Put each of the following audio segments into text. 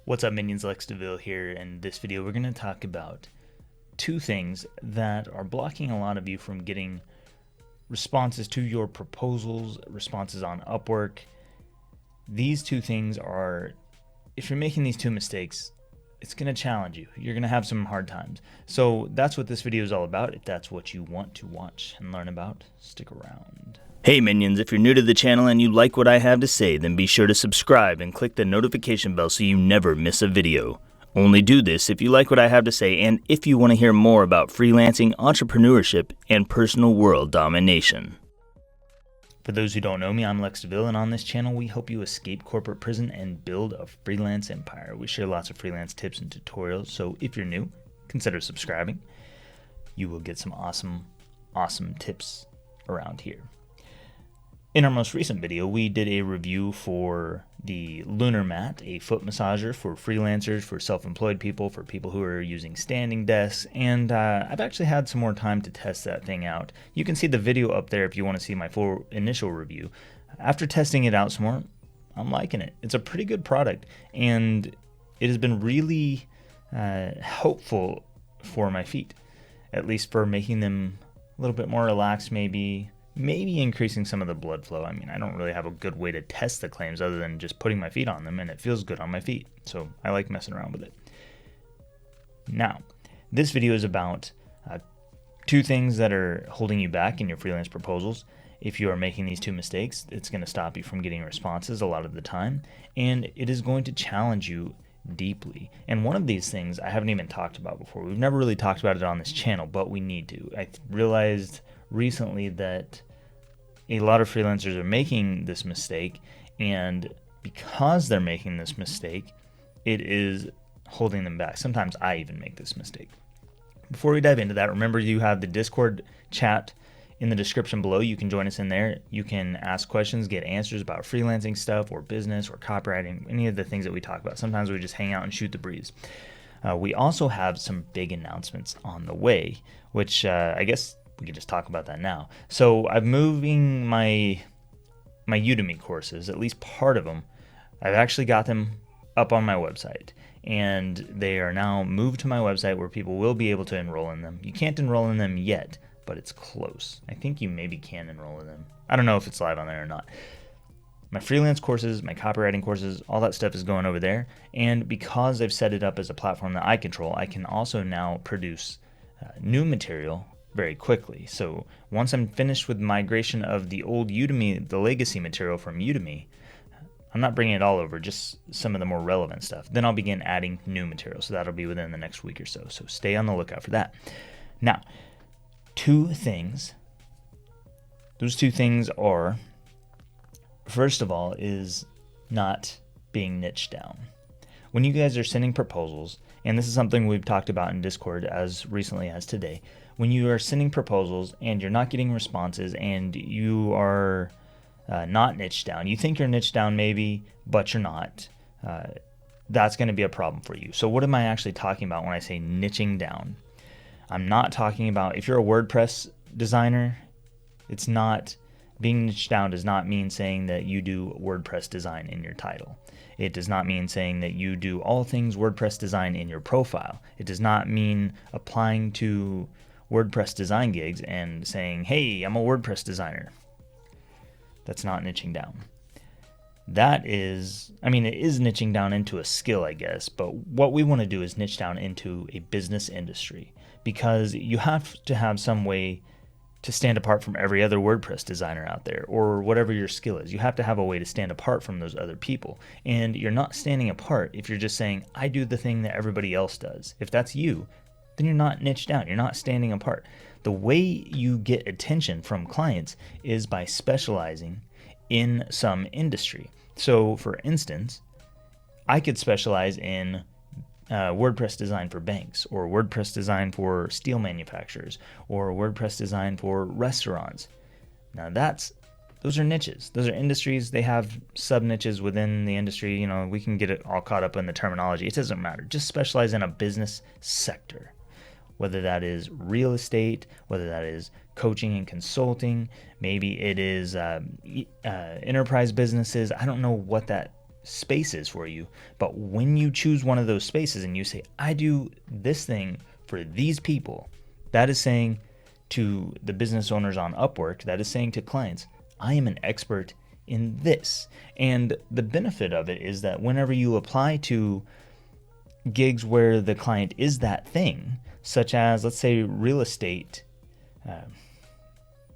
What's up, minions? Lex DeVille here. In this video, we're going to talk about two things that are blocking a lot of you from getting responses to your proposals, responses on Upwork. These two things are, if you're making these two mistakes, it's going to challenge you. You're going to have some hard times. So that's what this video is all about. If that's what you want to watch and learn about, stick around. Hey minions, if you're new to the channel and you like what I have to say, then be sure to subscribe and click the notification bell so you never miss a video. Only do this if you like what I have to say and if you want to hear more about freelancing, entrepreneurship, and personal world domination. For those who don't know me, I'm Lex DeVille, and on this channel we help you escape corporate prison and build a freelance empire. We share lots of freelance tips and tutorials, so if you're new, consider subscribing. You will get some awesome tips around here. In our most recent video, we did a review for the Lunar Mat, a foot massager for freelancers, for self-employed people, for people who are using standing desks, and I've actually had some more time to test that thing out. You can see the video up there if you want to see my full initial review. After testing it out some more, I'm liking it. It's a pretty good product, and it has been really helpful for my feet, at least for making them a little bit more relaxed, maybe increasing some of the blood flow. I mean, I don't really have a good way to test the claims other than just putting my feet on them, and it feels good on my feet. So I like messing around with it. Now, this video is about two things that are holding you back in your freelance proposals. If you are making these two mistakes, it's going to stop you from getting responses a lot of the time, and it is going to challenge you deeply. And one of these things I haven't even talked about before. We've never really talked about it on this channel, but we need to. I realized recently that a lot of freelancers are making this mistake, and because they're making this mistake, it is holding them back. Sometimes I even make this mistake. Before we dive into that, remember you have the Discord chat in the description below. You can join us in there. You can ask questions, get answers about freelancing stuff or business or copywriting, any of the things that we talk about. Sometimes we just hang out and shoot the breeze. We also have some big announcements on the way, which I guess we could just talk about that now. So I'm moving my Udemy courses, at least part of them. I've actually got them up on my website, and they are now moved to my website where people will be able to enroll in them. You can't enroll in them yet, but it's close. I think you maybe can enroll in them. I don't know if it's live on there or not. My freelance courses, my copywriting courses, all that stuff is going over there. And because I've set it up as a platform that I control, I can also now produce new material very quickly. So once I'm finished with migration of the old Udemy, the legacy material from Udemy, I'm not bringing it all over, just some of the more relevant stuff. Then I'll begin adding new material. So that'll be within the next week or so. So stay on the lookout for that. Now, two things. Those two things are, first of all, is not being niched down. When you guys are sending proposals, and this is something we've talked about in Discord as recently as today, when you are sending proposals and you're not getting responses and you are not niched down, you think you're niched down maybe, but you're not, that's going to be a problem for you. So what am I actually talking about when I say niching down? I'm not talking about, if you're a WordPress designer, it's not, being niched down does not mean saying that you do WordPress design in your title. It does not mean saying that you do all things WordPress design in your profile. It does not mean applying to WordPress design gigs and saying, hey, I'm a WordPress designer. That's not niching down. That is, I mean, it is niching down into a skill, I guess, but what we want to do is niche down into a business industry, because you have to have some way to stand apart from every other WordPress designer out there, or whatever your skill is. You have to have a way to stand apart from those other people. And you're not standing apart if you're just saying, I do the thing that everybody else does. If that's you, then you're not niched down. You're not standing apart. The way you get attention from clients is by specializing in some industry. So for instance, I could specialize in WordPress design for banks, or WordPress design for steel manufacturers, or WordPress design for restaurants. Now those are niches. Those are industries. They have sub niches within the industry. You know, we can get it all caught up in the terminology. It doesn't matter. Just specialize in a business sector, whether that is real estate, whether that is coaching and consulting, maybe it is enterprise businesses. I don't know what that spaces for you. But when you choose one of those spaces and you say, I do this thing for these people, that is saying to the business owners on Upwork, that is saying to clients, I am an expert in this. And the benefit of it is that whenever you apply to gigs where the client is that thing, such as, let's say, real estate,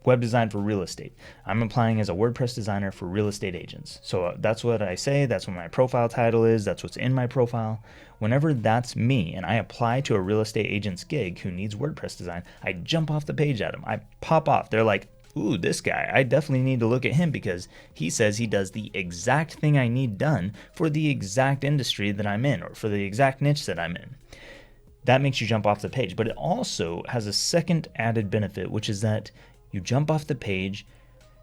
web design for real estate. I'm applying as a WordPress designer for real estate agents. So that's what I say. That's what my profile title is. That's what's in my profile. Whenever that's me and I apply to a real estate agent's gig who needs WordPress design, I jump off the page at them. I pop off. They're like, ooh, this guy, I definitely need to look at him because he says he does the exact thing I need done for the exact industry that I'm in or for the exact niche that I'm in. That makes you jump off the page. But it also has a second added benefit, which is that you jump off the page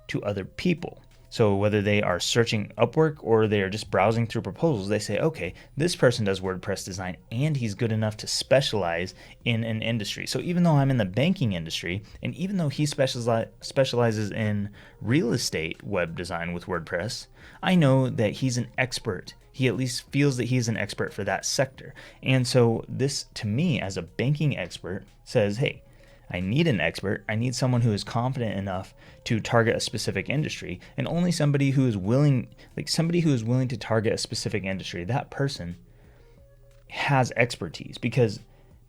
to other people. So whether they are searching Upwork or they are just browsing through proposals, they say, okay, this person does WordPress design and he's good enough to specialize in an industry. So even though I'm in the banking industry and even though he specializes in real estate web design with WordPress, I know that he's an expert. He at least feels that he's an expert for that sector. And so this, to me, as a banking expert, says, hey, I need an expert. I need someone who is confident enough to target a specific industry, and only somebody who is willing to target a specific industry. That person has expertise, because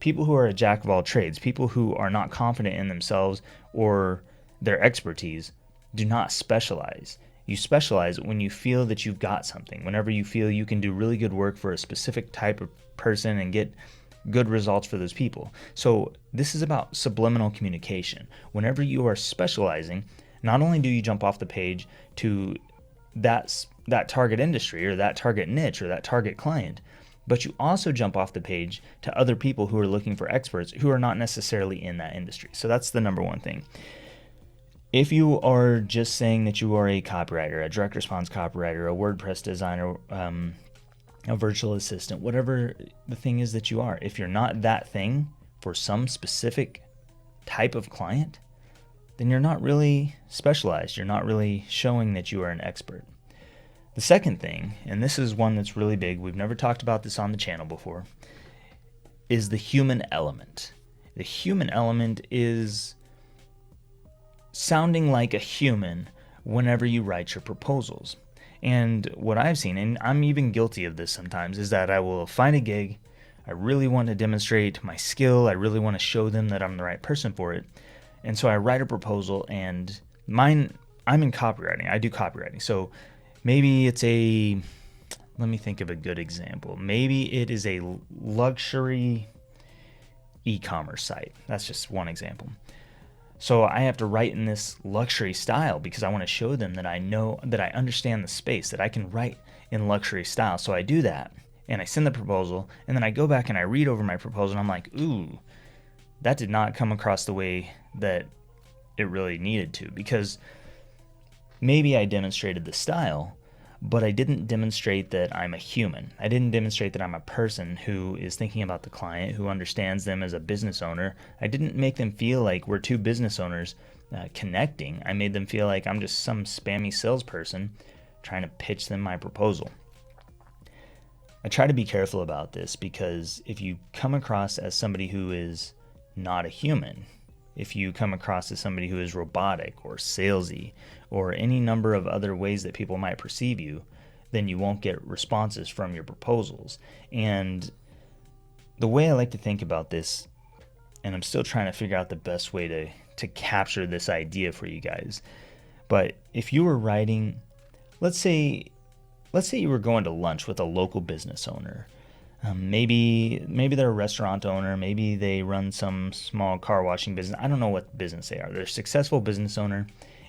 people who are a jack of all trades, people who are not confident in themselves or their expertise, do not specialize. You specialize when you feel that you've got something, whenever you feel you can do really good work for a specific type of person and get good results for those people. So this is about subliminal communication. Whenever you are specializing, not only do you jump off the page to that target industry or that target niche or that target client, but you also jump off the page to other people who are looking for experts who are not necessarily in that industry. So that's the number one thing. If you are just saying that you are a copywriter, a direct response copywriter, a WordPress designer, a virtual assistant, whatever the thing is that you are, if you're not that thing for some specific type of client, then you're not really specialized. You're not really showing that you are an expert. The second thing, and this is one that's really big, we've never talked about this on the channel before, is the human element. The human element is sounding like a human whenever you write your proposals. And what I've seen, and I'm even guilty of this sometimes, is that I will find a gig, I really want to demonstrate my skill, I really want to show them that I'm the right person for it, and so I write a proposal, and I'm in copywriting, I do copywriting, so maybe it's let me think of a good example, maybe it is a luxury e-commerce site, that's just one example. So I have to write in this luxury style because I want to show them that I know, that I understand the space, that I can write in luxury style. So I do that and I send the proposal, and then I go back and I read over my proposal and I'm like, ooh, that did not come across the way that it really needed to, because maybe I demonstrated the style, but I didn't demonstrate that I'm a human. I didn't demonstrate that I'm a person who is thinking about the client, who understands them as a business owner. I didn't make them feel like we're two business owners connecting. I made them feel like I'm just some spammy salesperson trying to pitch them my proposal. I try to be careful about this, because if you come across as somebody who is not a human, if you come across as somebody who is robotic or salesy or any number of other ways that people might perceive you, then you won't get responses from your proposals. And the way I like to think about this, and I'm still trying to figure out the best way to capture this idea for you guys, but if you were writing, let's say you were going to lunch with a local business owner. Maybe they're a restaurant owner, maybe they run some small car washing business. I don't know what business they are. They're a successful business owner,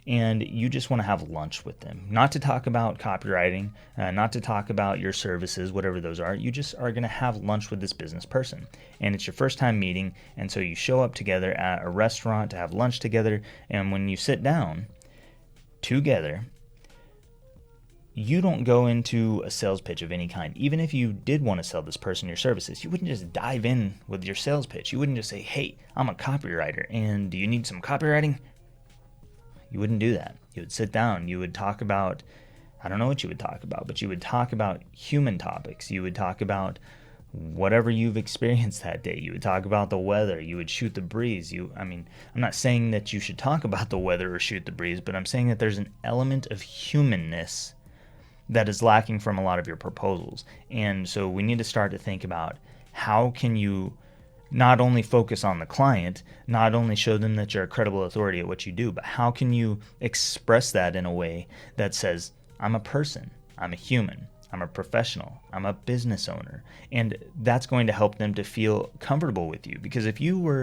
and you just want to have lunch with them. Not to talk about copywriting, not to talk about your services, whatever those are. You just are going to have lunch with this business person, and it's your first time meeting, and so you show up together at a restaurant to have lunch together, and when you sit down together, you don't go into a sales pitch of any kind. Even if you did want to sell this person your services, you wouldn't just dive in with your sales pitch. You wouldn't just say, hey, I'm a copywriter, and do you need some copywriting? You wouldn't do that. You would sit down. You would talk about I don't know what you would talk about, but you would talk about human topics. You would talk about whatever you've experienced that day. You would talk about the weather. You would shoot the breeze. I'm not saying that you should talk about the weather or shoot the breeze, but I'm saying that there's an element of humanness that is lacking from a lot of your proposals. And so we need to start to think about, how can you not only focus on the client, not only show them that you're a credible authority at what you do, but how can you express that in a way that says, I'm a person, I'm a human, I'm a professional, I'm a business owner. And that's going to help them to feel comfortable with you. Because if you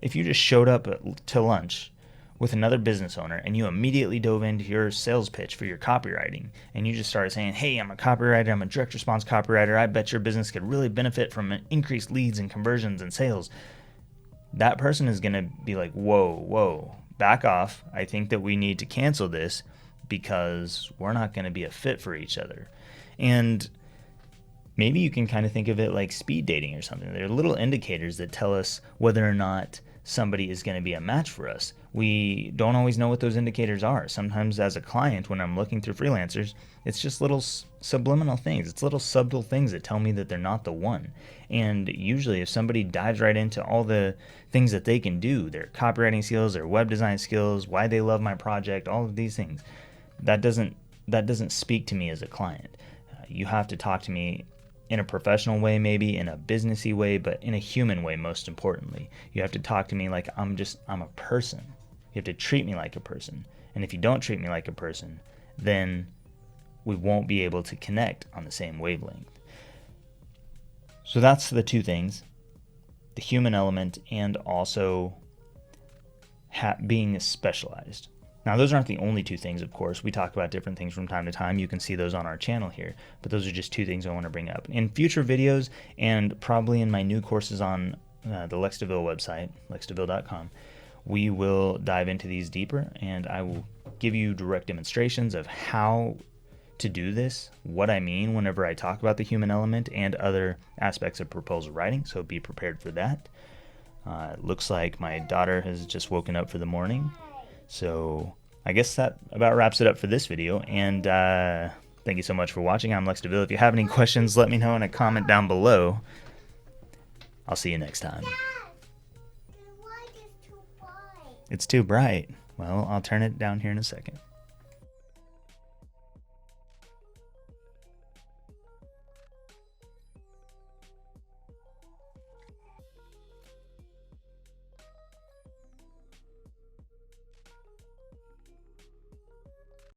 just showed up to lunch with another business owner and you immediately dove into your sales pitch for your copywriting, and you just started saying, hey, I'm a copywriter, I'm a direct response copywriter, I bet your business could really benefit from increased leads and conversions and sales, that person is going to be like, whoa, back off. I think that we need to cancel this because we're not going to be a fit for each other. And maybe you can kind of think of it like speed dating or something. There are little indicators that tell us whether or not somebody is going to be a match for us. We don't always know what those indicators are. Sometimes as a client, when I'm looking through freelancers, it's just little subliminal things. It's little subtle things that tell me that they're not the one. And usually if somebody dives right into all the things that they can do, their copywriting skills, their web design skills, why they love my project, all of these things, that doesn't speak to me as a client. You have to talk to me in a professional way, maybe in a businessy way, but in a human way, most importantly. You have to talk to me like I'm a person. You have to treat me like a person. And if you don't treat me like a person, then we won't be able to connect on the same wavelength. So that's the two things, the human element and also being specialized. Now, those aren't the only two things, of course. We talk about different things from time to time. You can see those on our channel here. But those are just two things I want to bring up. In future videos, and probably in my new courses on the Lex DeVille website, lexdeville.com, we will dive into these deeper, and I will give you direct demonstrations of how to do this, what I mean whenever I talk about the human element and other aspects of proposal writing, so be prepared for that. It looks like my daughter has just woken up for the morning. So I guess that about wraps it up for this video, and thank you so much for watching. I'm Lex DeVille. If you have any questions, let me know in a comment down below. I'll see you next time. The light is too bright. It's too bright. Well, I'll turn it down here in a second.